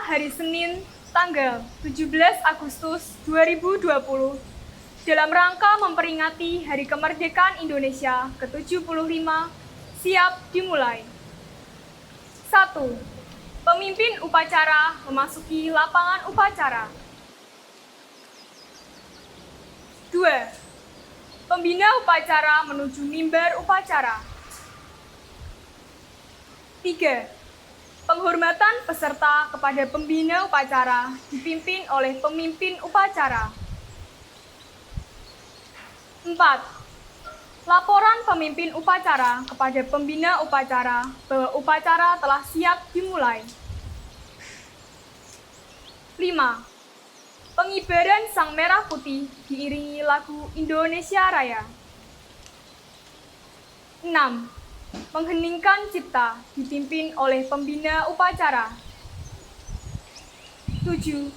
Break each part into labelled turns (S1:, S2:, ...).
S1: hari Senin, tanggal 17 Agustus 2020, dalam rangka memperingati Hari Kemerdekaan Indonesia ke-75, siap dimulai. 1. Pemimpin upacara memasuki lapangan upacara. 2. Pembina upacara menuju mimbar upacara. 3. Penghormatan peserta kepada pembina upacara dipimpin oleh pemimpin upacara. 4. Laporan pemimpin upacara kepada pembina upacara bahwa upacara telah siap dimulai. 5. Pengibaran Sang Merah Putih diiringi lagu Indonesia Raya. 6. Mengheningkan cipta dipimpin oleh pembina upacara. 7.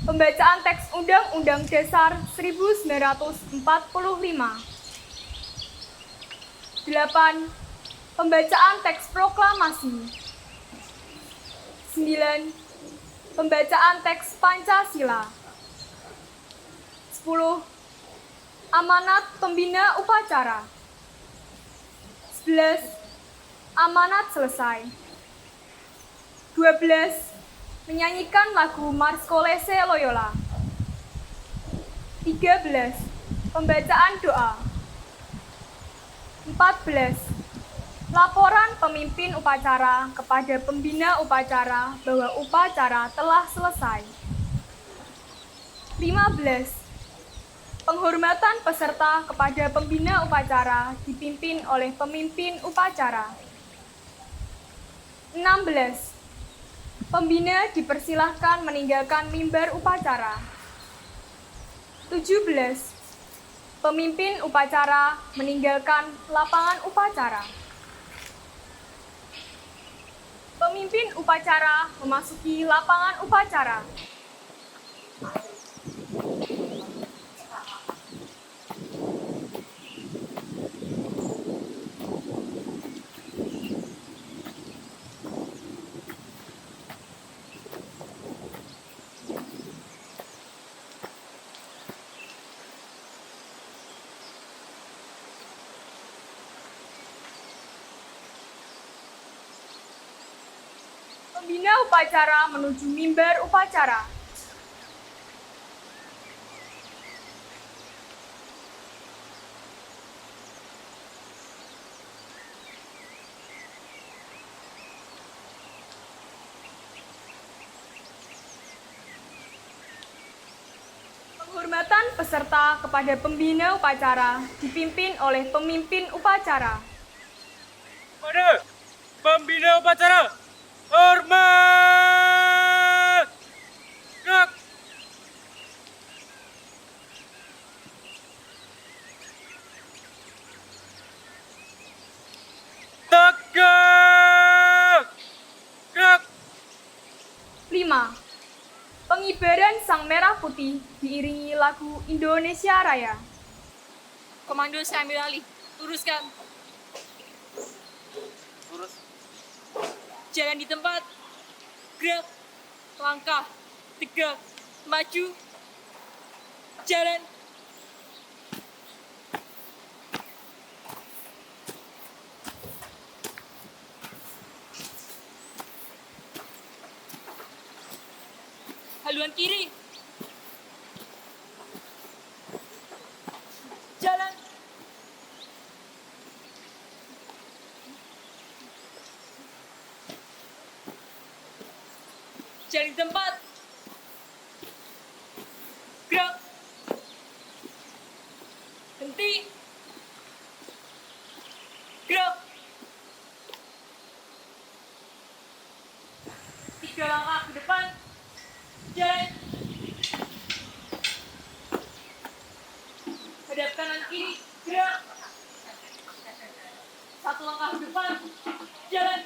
S1: Pembacaan teks Undang-Undang Dasar 1945. 8. Pembacaan teks proklamasi. 9. Pembacaan teks Pancasila. 10. Amanat pembina upacara. 11. Amanat selesai. 12. Menyanyikan lagu Marskolese Loyola. 13. Pembacaan doa. 14. Laporan pemimpin upacara kepada pembina upacara bahwa upacara telah selesai. 15. Penghormatan peserta kepada pembina upacara dipimpin oleh pemimpin upacara. 16. Pembina dipersilahkan meninggalkan mimbar upacara. 17. Pemimpin upacara meninggalkan lapangan upacara. Pemimpin upacara memasuki lapangan upacara. Pembina upacara menuju mimbar upacara. Penghormatan peserta kepada pembina upacara dipimpin oleh pemimpin upacara.
S2: Pada pembina upacara, hormat! Gerak! Tegak! Gerak!
S1: 5. Pengibaran Sang Merah Putih diiringi lagu Indonesia Raya.
S3: Komando saya ambil alih. Luruskan.
S2: Lurus.
S3: Jalan di tempat. Gerak. Langkah. Tegak. Maju. Jalan. Haluan kiri. Jalan. Jalan di tempat. Gerak. Henti. Gerak. 3 langkah ke depan. Jalan. Hadap kanan kiri. Gerak. 1 langkah ke depan. Jalan.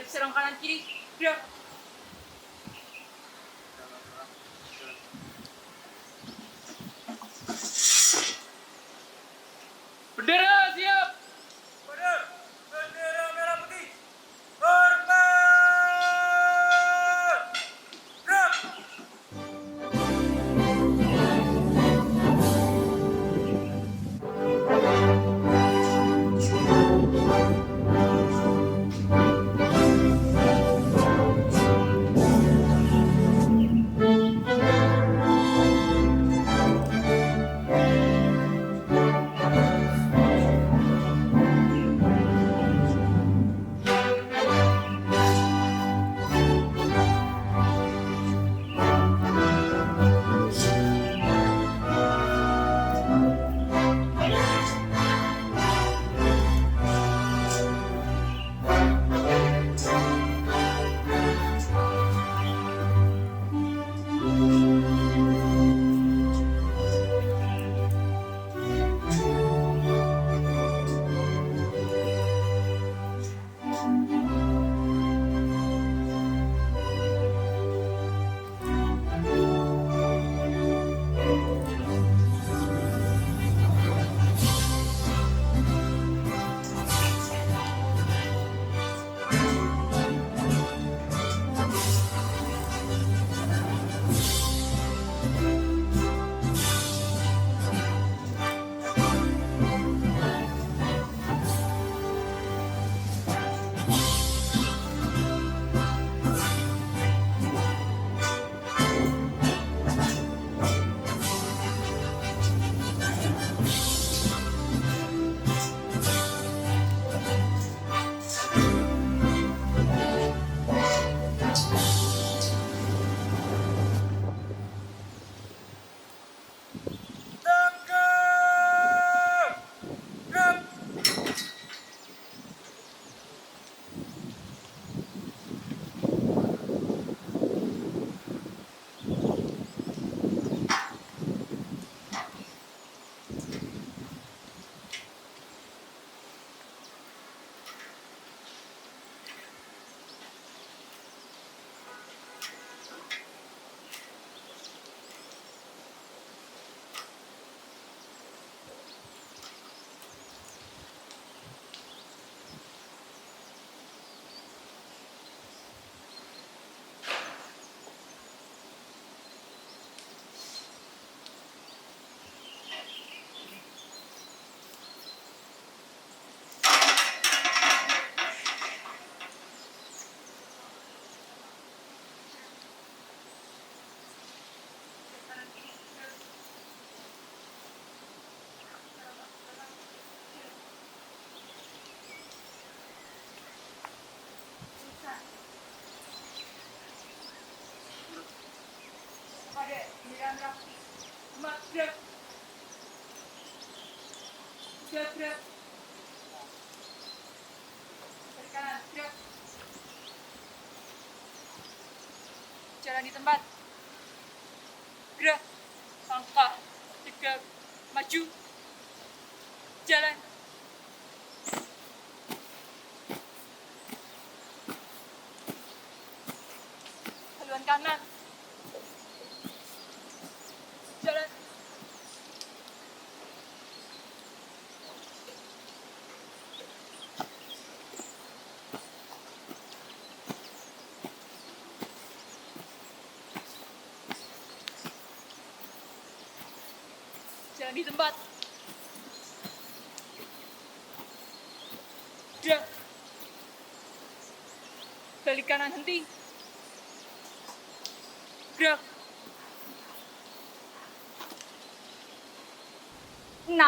S3: Serang kanan kiri. Gerak.
S2: Bendera siap. Pada bendera merah putih. Hormat. Gerak. Tangkap. Gerak.
S3: Pada bendera merah putih. Hormat. Gerak. Gerak. Balik kanan. Gerak. Jalan di tempat. Gerak. Langkah. Tegak. Maju. Jalan. Haluan kanan. Jalan. Jalan di tempat. Gerak. Balik kanan henti. Gerak.
S1: 6.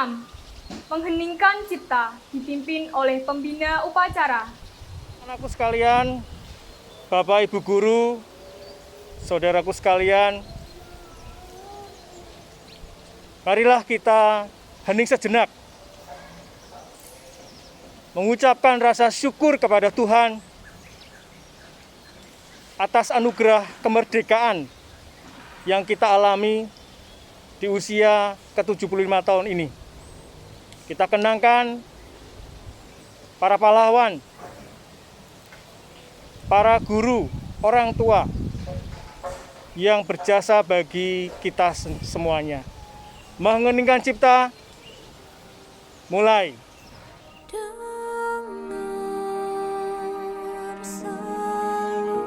S1: Mengheningkan cipta dipimpin oleh pembina upacara.
S4: Anakku sekalian, Bapak Ibu guru, saudaraku sekalian, marilah kita hening sejenak, mengucapkan rasa syukur kepada Tuhan atas anugerah kemerdekaan yang kita alami di usia ke-75 tahun ini. Kita kenangkan para pahlawan para guru, orang tua yang berjasa bagi kita semuanya. Mengheningkan cipta, mulai.
S5: Dengar seluruh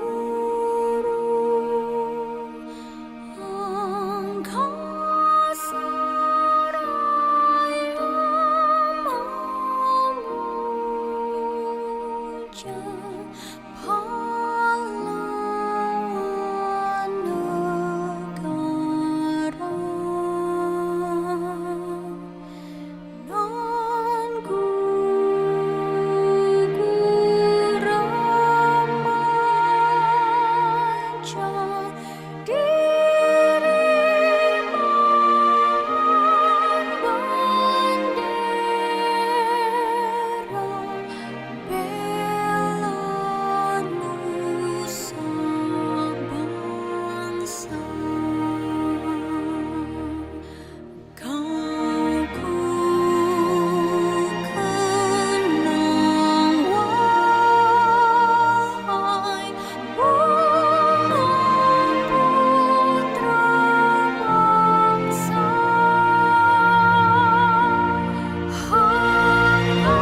S5: angkasa raya memuja pahlawan negara. Non gugur remaja diriman bendera bela nusa bangsa. Kau ku kenang wahai Bunda Putra bangsa. Hanya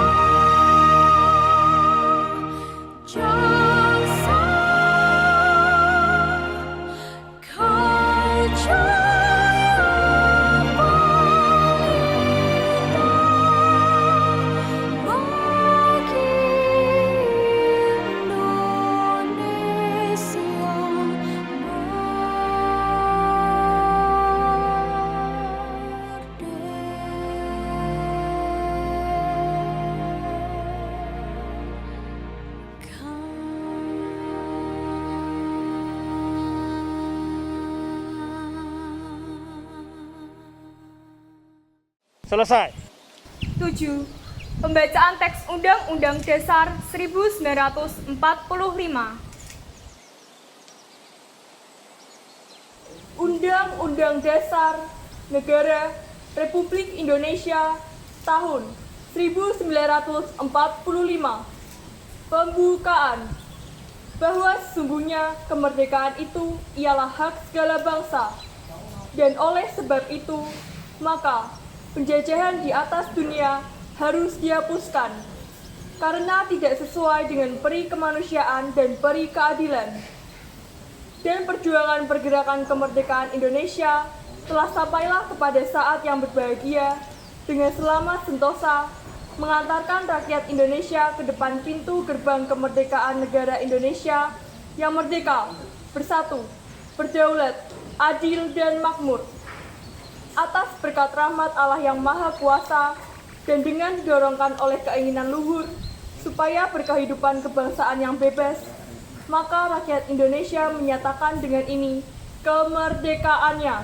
S5: jasa kau jaya bagi Indonesia
S4: Selesai.
S1: 7. Pembacaan teks Undang-Undang Dasar 1945. Undang-Undang Dasar Negara Republik Indonesia tahun 1945. Pembukaan. Bahwa sesungguhnya kemerdekaan itu ialah hak segala bangsa, dan oleh sebab itu, maka penjajahan di atas dunia harus dihapuskan, karena tidak sesuai dengan peri kemanusiaan dan peri keadilan. Dan perjuangan pergerakan kemerdekaan Indonesia telah sampailah kepada saat yang berbahagia dengan selamat sentosa mengantarkan rakyat Indonesia ke depan pintu gerbang kemerdekaan negara Indonesia yang merdeka, bersatu, berdaulat, adil, dan makmur. Atas berkat rahmat Allah yang Maha Kuasa dan dengan didorongkan oleh keinginan luhur supaya berkehidupan kebangsaan yang bebas, maka rakyat Indonesia menyatakan dengan ini kemerdekaannya.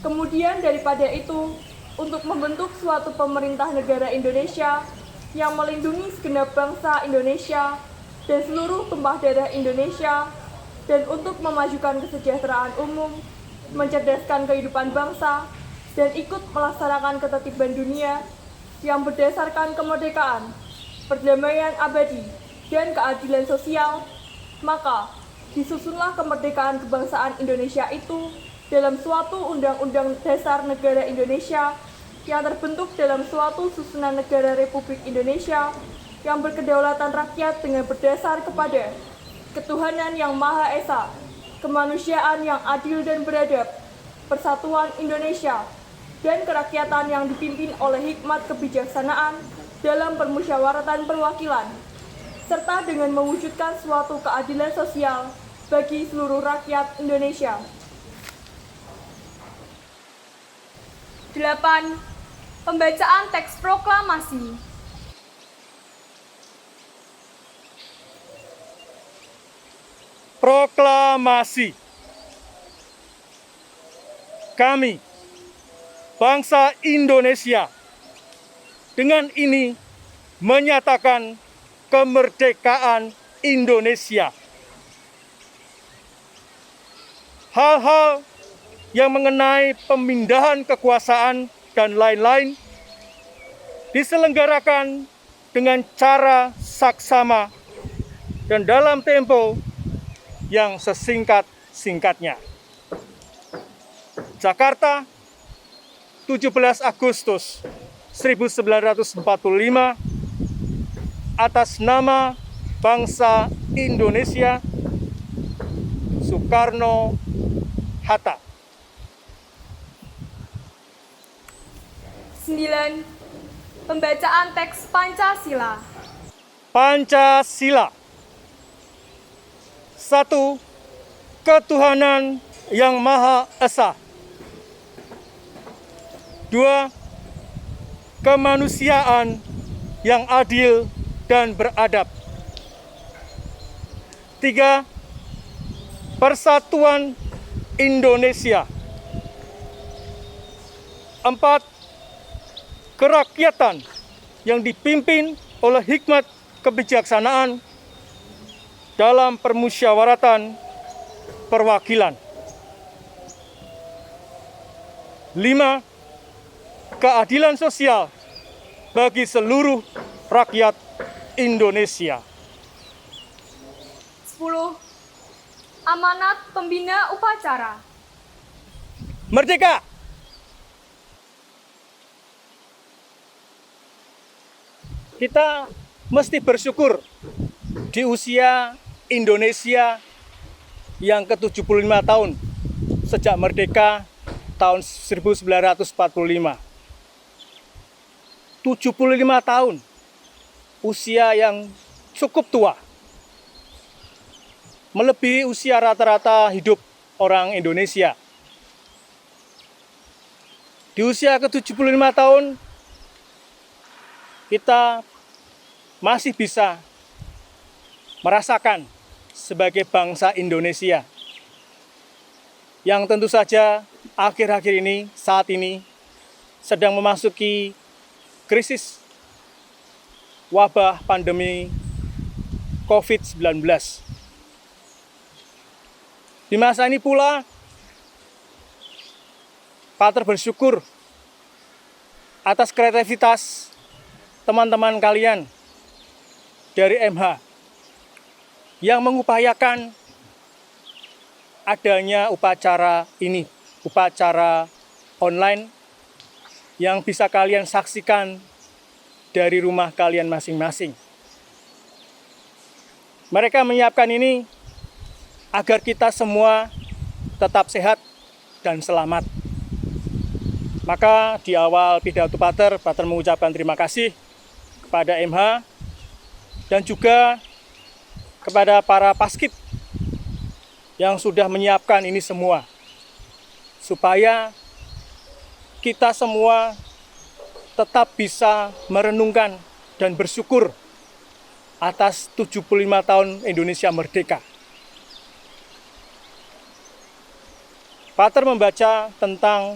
S1: Kemudian daripada itu, untuk membentuk suatu pemerintah negara Indonesia yang melindungi segenap bangsa Indonesia dan seluruh tumpah darah Indonesia, dan untuk memajukan kesejahteraan umum, mencerdaskan kehidupan bangsa, dan ikut melaksanakan ketertiban dunia yang berdasarkan kemerdekaan, perdamaian abadi, dan keadilan sosial, maka disusunlah kemerdekaan kebangsaan Indonesia itu dalam suatu Undang-Undang Dasar Negara Indonesia yang terbentuk dalam suatu susunan negara Republik Indonesia yang berkedaulatan rakyat dengan berdasar kepada ketuhanan yang Maha Esa, kemanusiaan yang adil dan beradab, persatuan Indonesia, dan kerakyatan yang dipimpin oleh hikmat kebijaksanaan dalam permusyawaratan perwakilan, serta dengan mewujudkan suatu keadilan sosial bagi seluruh rakyat Indonesia. 8. Pembacaan teks proklamasi.
S4: Proklamasi. Kami, bangsa Indonesia, dengan ini menyatakan kemerdekaan Indonesia. Hal-hal yang mengenai pemindahan kekuasaan dan lain-lain diselenggarakan dengan cara saksama dan dalam tempo yang sesingkat-singkatnya. Jakarta, 17 Agustus 1945, atas nama bangsa Indonesia, Soekarno-Hatta.
S1: 9. Pembacaan teks Pancasila.
S4: Pancasila. 1. Ketuhanan yang Maha Esa. 2. Kemanusiaan yang adil dan beradab. 3. Persatuan Indonesia. 4. Kerakyatan yang dipimpin oleh hikmat kebijaksanaan dalam permusyawaratan perwakilan. 5. Keadilan sosial bagi seluruh rakyat Indonesia.
S1: 10. Amanat pembina upacara.
S4: Merdeka! Kita mesti bersyukur di usia Indonesia yang ke-75 tahun sejak merdeka tahun 1945. 75 tahun, usia yang cukup tua, melebihi usia rata-rata hidup orang Indonesia. Di usia ke-75 tahun, kita masih bisa merasakan sebagai bangsa Indonesia yang tentu saja akhir-akhir ini, saat ini, sedang memasuki krisis wabah pandemi COVID-19. Di masa ini pula, Pater bersyukur atas kreativitas teman-teman kalian dari MH yang mengupayakan adanya upacara ini, upacara online yang bisa kalian saksikan dari rumah kalian masing-masing. Mereka menyiapkan ini agar kita semua tetap sehat dan selamat. Maka di awal pidato Pater mengucapkan terima kasih kepada MH dan juga kepada para paskib yang sudah menyiapkan ini semua, supaya kita semua tetap bisa merenungkan dan bersyukur atas 75 tahun Indonesia merdeka. Pater membaca tentang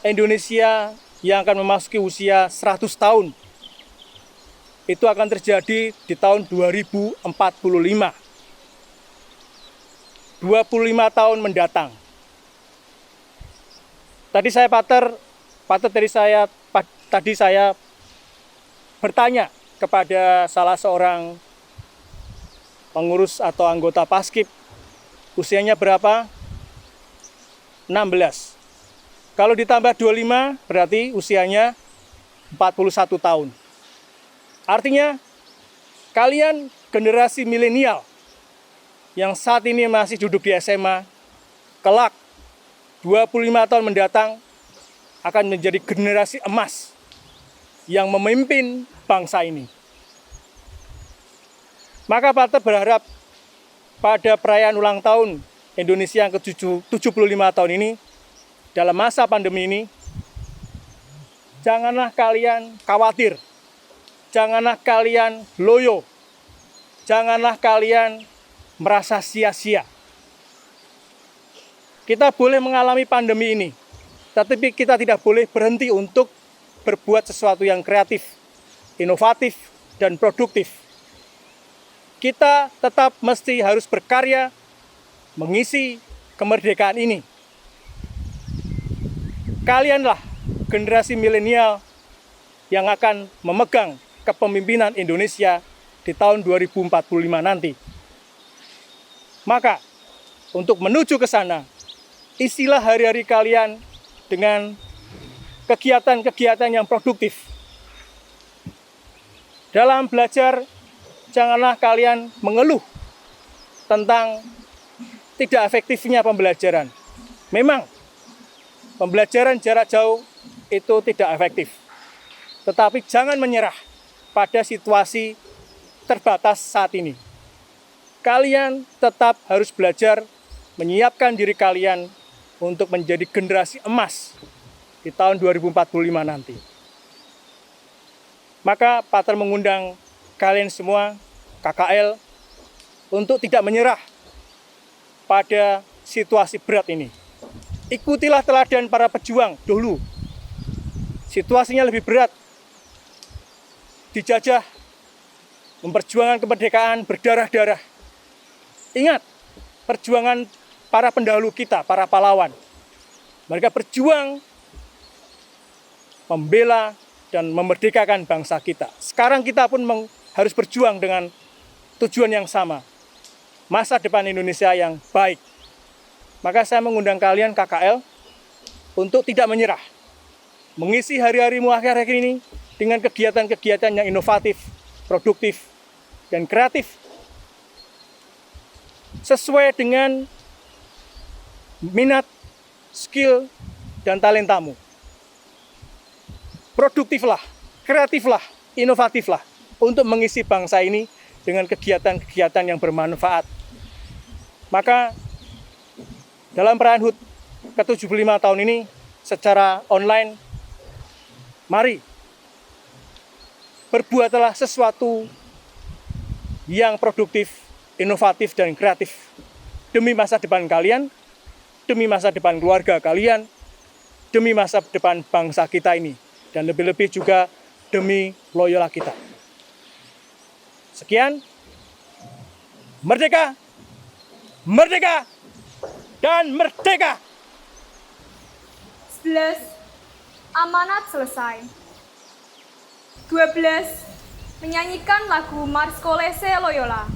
S4: Indonesia yang akan memasuki usia 100 tahun. Itu akan terjadi di tahun 2045. 25 tahun mendatang. Tadi saya bertanya kepada salah seorang pengurus atau anggota paskib, usianya berapa? 16. Kalau ditambah 25 berarti usianya 41 tahun. Artinya kalian generasi milenial yang saat ini masih duduk di SMA, kelak 25 tahun mendatang akan menjadi generasi emas yang memimpin bangsa ini. Maka Pater berharap pada perayaan ulang tahun Indonesia yang ke-75 tahun ini, dalam masa pandemi ini, janganlah kalian khawatir, janganlah kalian loyo, janganlah kalian merasa sia-sia. Kita boleh mengalami pandemi ini, tetapi kita tidak boleh berhenti untuk berbuat sesuatu yang kreatif, inovatif, dan produktif. Kita tetap mesti harus berkarya mengisi kemerdekaan ini. Kalianlah generasi milenial yang akan memegang kepemimpinan Indonesia di tahun 2045 nanti. Maka, untuk menuju ke sana, isilah hari-hari kalian dengan kegiatan-kegiatan yang produktif. Dalam belajar, janganlah kalian mengeluh tentang tidak efektifnya pembelajaran. Memang, pembelajaran jarak jauh itu tidak efektif. Tetapi jangan menyerah pada situasi terbatas saat ini. Kalian tetap harus belajar menyiapkan diri kalian untuk menjadi generasi emas di tahun 2045 nanti. Maka Pater mengundang kalian semua, KKL, untuk tidak menyerah pada situasi berat ini. Ikutilah teladan para pejuang dulu. Situasinya lebih berat. Dijajah, memperjuangkan kemerdekaan berdarah-darah. Ingat, perjuangan para pendahulu kita, para pahlawan. Mereka berjuang membela dan memerdekakan bangsa kita. Sekarang kita pun harus berjuang dengan tujuan yang sama. Masa depan Indonesia yang baik. Maka saya mengundang kalian KKL untuk tidak menyerah. Mengisi hari-harimu akhir-akhir ini dengan kegiatan-kegiatan yang inovatif, produktif, dan kreatif. Sesuai dengan minat, skill, dan talentamu. Produktiflah, kreatiflah, inovatiflah untuk mengisi bangsa ini dengan kegiatan-kegiatan yang bermanfaat. Maka dalam perayaan HUT ke-75 tahun ini secara online, mari berbuatlah sesuatu yang produktif, inovatif, dan kreatif demi masa depan kalian, demi masa depan keluarga kalian, demi masa depan bangsa kita ini, dan lebih-lebih juga demi Loyola kita. Sekian, merdeka, merdeka, dan merdeka!
S1: 11. Amanat selesai. 12. Menyanyikan lagu Mars Kolese Loyola.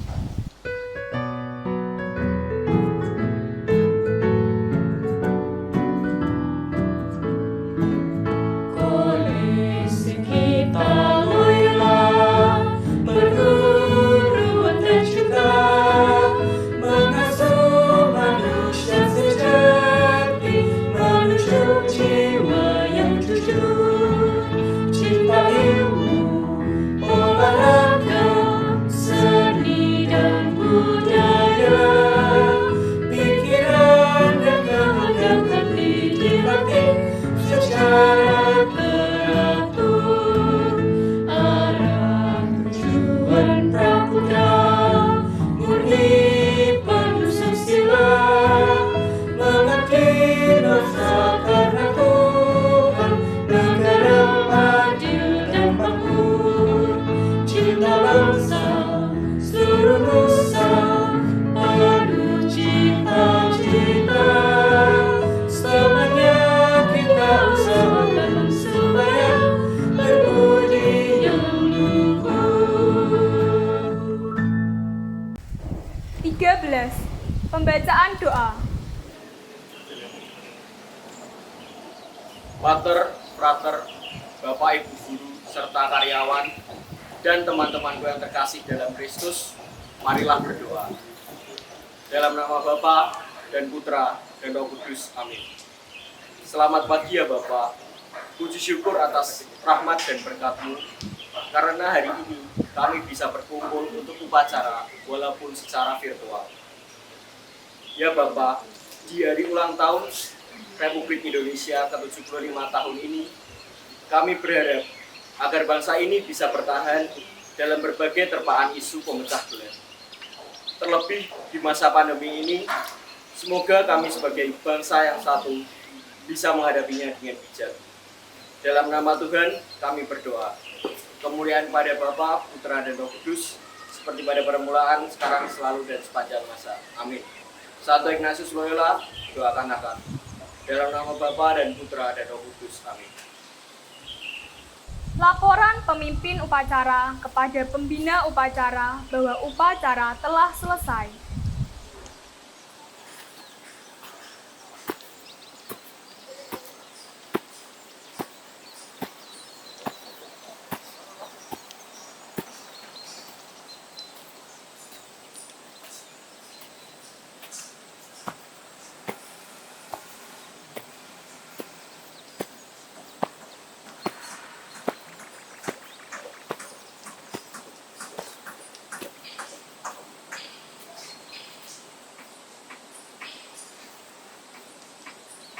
S1: Pembacaan doa.
S6: Pater, frater, Bapak Ibu guru, serta karyawan, dan teman-temanku yang terkasih dalam Kristus, marilah berdoa. Dalam nama Bapa dan Putra dan Roh Kudus, amin. Selamat pagi ya Bapak. Puji syukur atas rahmat dan berkat-Mu, karena hari ini kami bisa berkumpul untuk upacara walaupun secara virtual. Ya Bapak, di hari ulang tahun Republik Indonesia ke-75 tahun ini, kami berharap agar bangsa ini bisa bertahan dalam berbagai terpaan isu pemecah belah. Terlebih di masa pandemi ini, semoga kami sebagai bangsa yang satu bisa menghadapinya dengan bijak. Dalam nama Tuhan, kami berdoa. Kemuliaan pada Bapa, Putra, dan Roh Kudus, seperti pada permulaan, sekarang, selalu, dan sepanjang masa. Amin. Santo Ignatius Loyola, doakan akan. Dalam nama Bapa dan Putra dan Roh Kudus. Amin.
S1: Laporan pemimpin upacara kepada pembina upacara bahwa upacara telah selesai.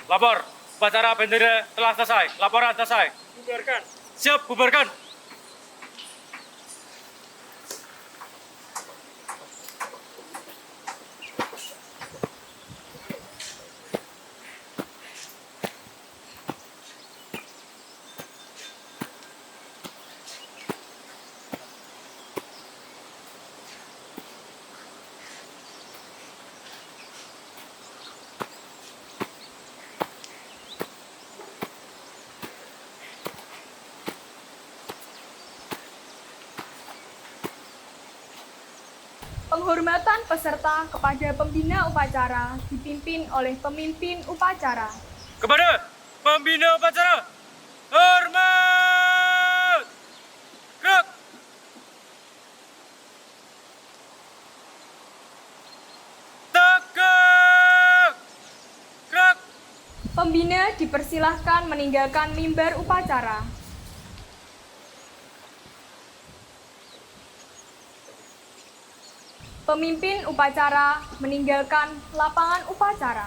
S2: Lapor, upacara bendera telah selesai. Laporan selesai.
S4: Bubarkan.
S2: Siap, bubarkan.
S1: Penghormatan peserta kepada pembina upacara dipimpin oleh pemimpin upacara.
S2: Kepada pembina upacara, hormat! Gerak! Tegak! Gerak!
S1: Pembina dipersilahkan meninggalkan mimbar upacara. Pemimpin upacara meninggalkan lapangan upacara.